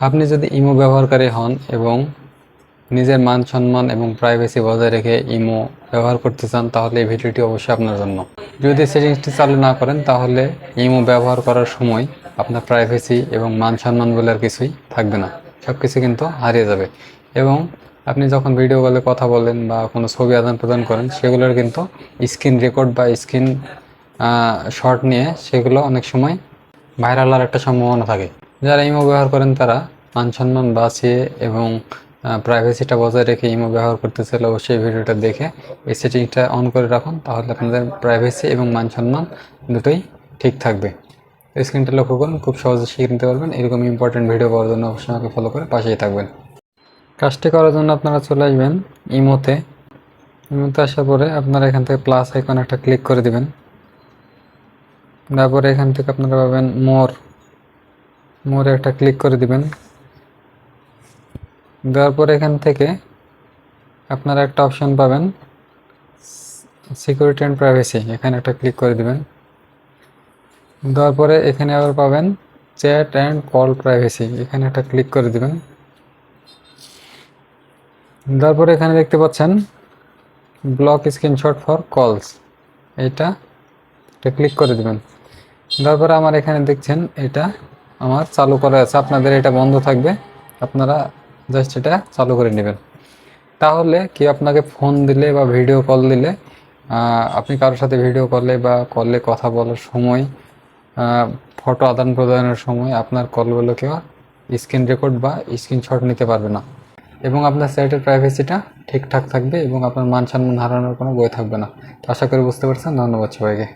আপনি যদি ইমো ব্যবহারকারী হন এবং নিজের মান সম্মান এবং প্রাইভেসি বজায় রেখে ইমো ব্যবহার করতে চান, তাহলে এই ভিডিওটি অবশ্যই আপনার জন্য। যদি সেটিংসটি চালু না করেন, তাহলে ইমো ব্যবহার করার সময় আপনার প্রাইভেসি এবং মান সম্মান বলে আর কিছুই থাকবে না, সব কিছু কিন্তু হারিয়ে যাবে। এবং আপনি যখন ভিডিও কলে কথা বলেন বা কোনো ছবি আদান প্রদান করেন, সেগুলোর কিন্তু স্ক্রিন রেকর্ড বা স্ক্রিন শট নিয়ে সেগুলো অনেক সময় ভাইরাল হওয়ার একটা সম্ভাবনা থাকে। যারা ইমো ব্যবহার করেন তারা মান সম্মান বাঁচিয়ে এবং প্রাইভেসিটা বজায় রেখে ইমো ব্যবহার করতে চাইলে অবশ্যই ভিডিওটা দেখে এই সেটিংসটা অন করে রাখুন, তাহলে আপনাদের প্রাইভেসি এবং মান সম্মান দুটোই ঠিক থাকবে। স্ক্রিনটা লক্ষ্য করুন, খুব সহজে শিখে নিতে পারবেন। এরকম ইম্পর্টেন্ট ভিডিও পাওয়ার জন্য অবশ্যই আমাকে ফলো করে পাশেই থাকবেন। কাজটি করার জন্য আপনারা চলে আসবেন ইমোতে। ইমোতে আসার পরে আপনারা এখান থেকে প্লাস আইকন একটা ক্লিক করে দিবেন। তারপরে এখান থেকে আপনারা পাবেন মোরে একটা ক্লিক করে দিবেন। দেওয়ার পরে এখান থেকে আপনারা একটা অপশন পাবেন সিকিউরিটি অ্যান্ড প্রাইভেসি, এখানে একটা ক্লিক করে দিবেন। দেওয়ার পরে এখানে আবার পাবেন চ্যাট অ্যান্ড কল প্রাইভেসি, এখানে একটা ক্লিক করে দিবেন। দেওয়ার পরে এখানে দেখতে পাচ্ছেন ব্লক স্ক্রিনশট ফর কলস, এটা ক্লিক করে দিবেন। তারপরে আমার এখানে দেখছেন এটা আমার চালু করা আছে, আপনাদের এটা বন্ধ থাকবে, আপনারা জাস্ট এটা চালু করে নেবেন। তাহলে কি আপনাকে ফোন দিলে বা ভিডিও কল দিলে, আপনি কারোর সাথে ভিডিও কলে বা কলে কথা বলার সময়, ফটো আদান প্রদানের সময় আপনার কলগুলো কেউ স্ক্রিন রেকর্ড বা স্ক্রিনশট নিতে পারবে না, এবং আপনার সাইটের প্রাইভেসিটা ঠিকঠাক থাকবে এবং আপনার মান সম্মান হারানোর কোনো বই থাকবে না। তো আশা করি বুঝতে পারছেন। ধন্যবাদ সবাইকে।